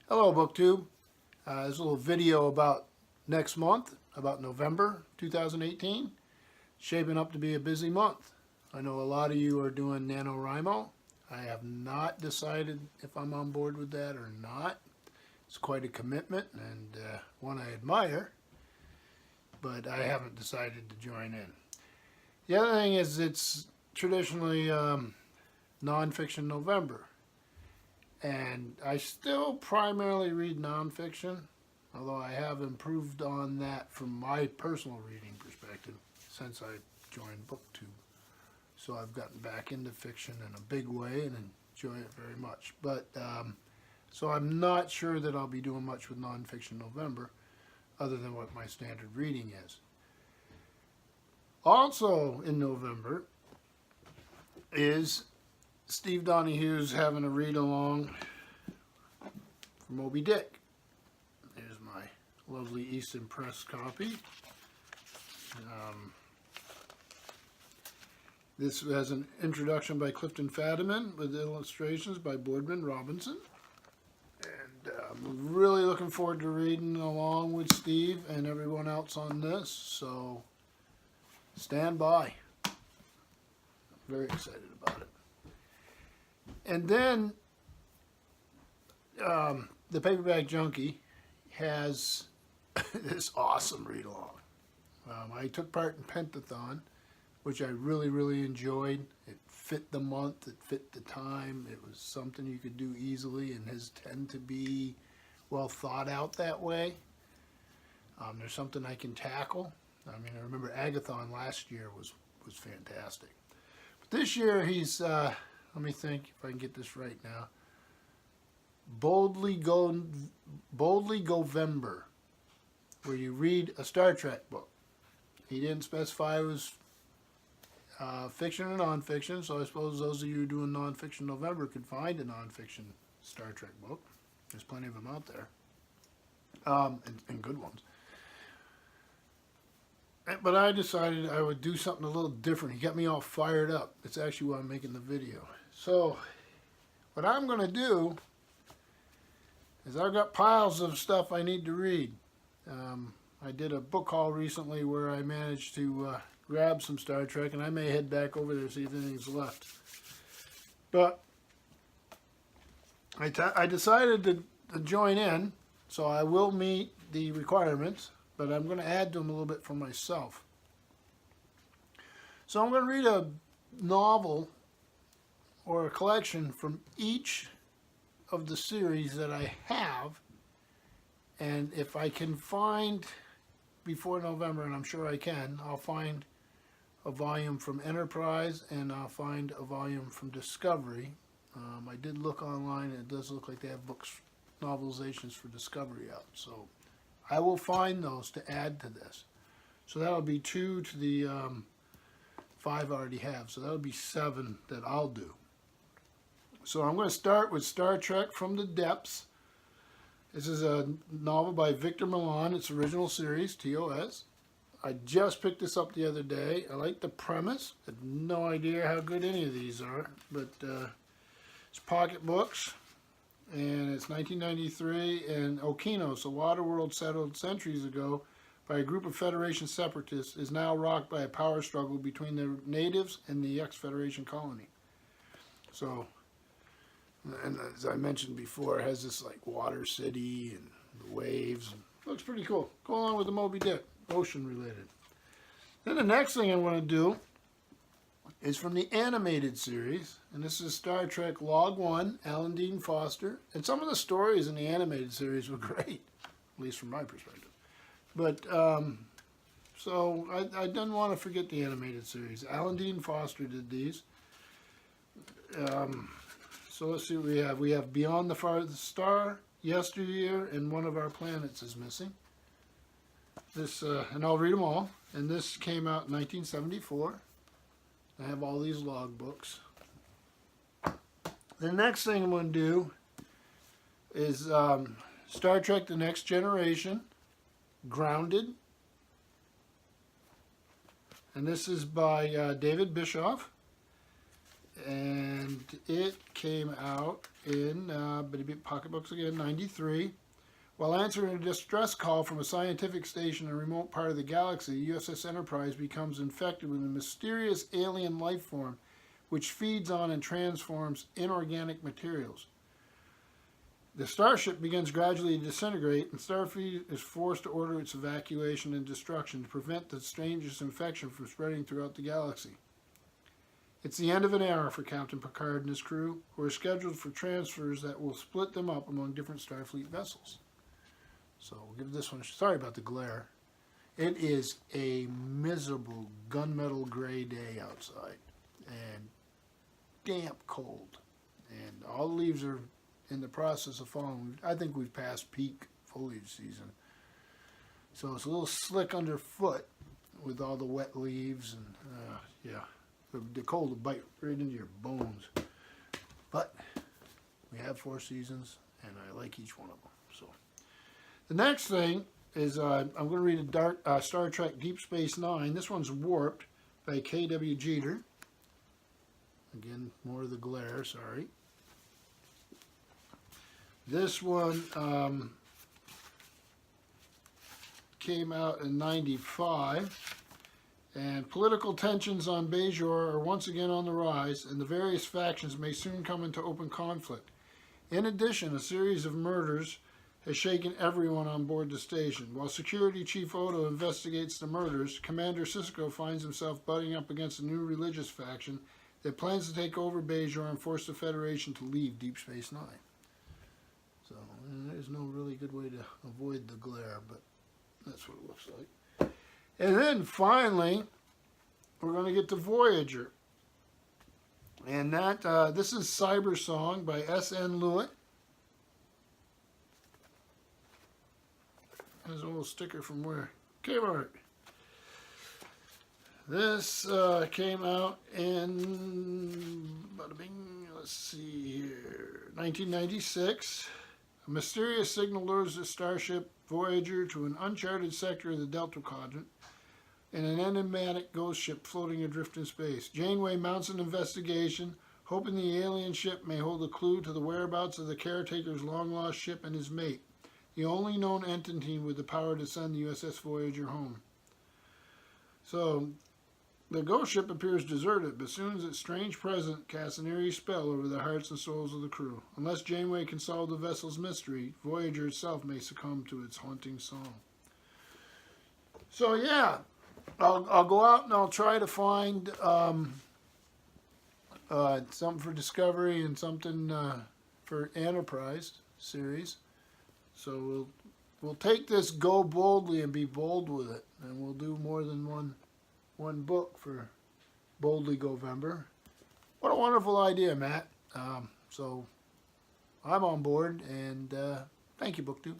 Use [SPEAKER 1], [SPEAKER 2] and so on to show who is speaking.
[SPEAKER 1] Hello, BookTube. This little video about next month, about November 2018. Shaping up to be a busy month. I know a lot of you are doing NaNoWriMo. I have not decided if I'm on board with that or not. It's quite a commitment and one I admire, but I haven't decided to join in. The other thing is it's traditionally nonfiction November. And I still primarily read nonfiction, although I have improved on that from my personal reading perspective since I joined BookTube. So I've gotten back into fiction in a big way and enjoy it very much. But so I'm not sure that I'll be doing much with nonfiction November, other than what my standard reading is. Also in November is Steve Donahue's having a read-along for Moby Dick. Here's my lovely Easton Press copy. This has an introduction by Clifton Fadiman with illustrations by Boardman Robinson. And I'm really looking forward to reading along with Steve and everyone else on this, so stand by. I'm very excited about it. And then the Paperback Junkie has this awesome read-along. I took part in Pentathon, which I really enjoyed. It fit the month, it fit the time. It was something you could do easily, and his tend to be well thought out that way. There's something I can tackle. I mean, I remember Agathon last year was fantastic. But this year he's... let me think if I can get this right now. Boldly Govember, where you read a Star Trek book. He didn't specify it was fiction or nonfiction, so I suppose those of you doing nonfiction November could find a nonfiction Star Trek book. There's plenty of them out there, and good ones. But I decided I would do something a little different. He got me all fired up. It's actually why I'm making the video. So, what I'm going to do is I've got piles of stuff I need to read. I did a book haul recently where I managed to grab some Star Trek, and I may head back over there to see if anything's left. But I decided to join in, so I will meet the requirements, but I'm going to add to them a little bit for myself. So I'm going to read a novel or a collection from each of the series that I have, and if I can find before November, and I'm sure I can, I'll find a volume from Enterprise and I'll find a volume from Discovery. I did look online and it does look like they have books, novelizations for Discovery out, so I will find those to add to this. So that'll be 2 to the 5 I already have, so that'll be 7 that I'll do. So I'm going to start with Star Trek From the Depths. This is a novel by Victor Milan. It's original series, TOS. I just picked this up the other day. I like the premise. I have no idea how good any of these are, but it's pocket books, and it's 1993, and Okinos, a water world settled centuries ago by a group of Federation separatists, is now rocked by a power struggle between the natives and the ex-Federation colony. So, and as I mentioned before, it has this like water city and the waves. Looks pretty cool. Go along with the Moby Dick, ocean related. Then the next thing I want to do is from the animated series, and this is Star Trek Log 1, Alan Dean Foster. And some of the stories in the animated series were great, at least from my perspective. But, so I didn't want to forget the animated series. Alan Dean Foster did these. So let's see what we have. We have Beyond the Farthest Star, Yesteryear, and One of Our Planets is missing. This, and I'll read them all. And this came out in 1974. I have all these log books. The next thing I'm going to do is Star Trek The Next Generation, Grounded. And this is by David Bischoff. And it came out in Bitty Bit Pocketbooks again, 93. While answering a distress call from a scientific station in a remote part of the galaxy, USS Enterprise becomes infected with a mysterious alien life form which feeds on and transforms inorganic materials. The starship begins gradually to disintegrate, and Starfleet is forced to order its evacuation and destruction to prevent the strangest infection from spreading throughout the galaxy. It's the end of an era for Captain Picard and his crew, who are scheduled for transfers that will split them up among different Starfleet vessels. So we'll give this one, sorry about the glare. It is a miserable gunmetal gray day outside and damp cold. And all the leaves are in the process of falling. I think we've passed peak foliage season. So it's a little slick underfoot with all the wet leaves and yeah, the cold will bite right into your bones. But we have 4 seasons and I like each one of them. So the next thing is I'm going to read a Star Trek Deep Space Nine. This one's Warped by K.W. Jeter. Again, more of the glare, sorry. This one came out in 95, and political tensions on Bajor are once again on the rise, and the various factions may soon come into open conflict. In addition, a series of murders has shaken everyone on board the station. While Security Chief Odo investigates the murders, Commander Sisko finds himself butting up against a new religious faction that plans to take over Bajor and force the Federation to leave Deep Space Nine. So there's no really good way to avoid the glare, but that's what it looks like. And then finally, we're going to get to Voyager. And that this is Cyber Song by S.N. Lewitt. There's a little sticker from where? Kmart. This came out in, let's see here, 1996. A mysterious signal lures the starship Voyager to an uncharted sector of the Delta Quadrant and an enigmatic ghost ship floating adrift in space. Janeway mounts an investigation, hoping the alien ship may hold a clue to the whereabouts of the caretaker's long-lost ship and his mate, the only known entity with the power to send the USS Voyager home. So, the ghost ship appears deserted, but soon as its strange presence casts an eerie spell over the hearts and souls of the crew. Unless Janeway can solve the vessel's mystery, Voyager itself may succumb to its haunting song. So yeah, I'll go out and I'll try to find something for Discovery and something for Enterprise series. So we'll take this Go Boldly and be bold with it, and we'll do more than one book for Boldly Govember. What a wonderful idea, Matt. So I'm on board, and thank you, BookTube.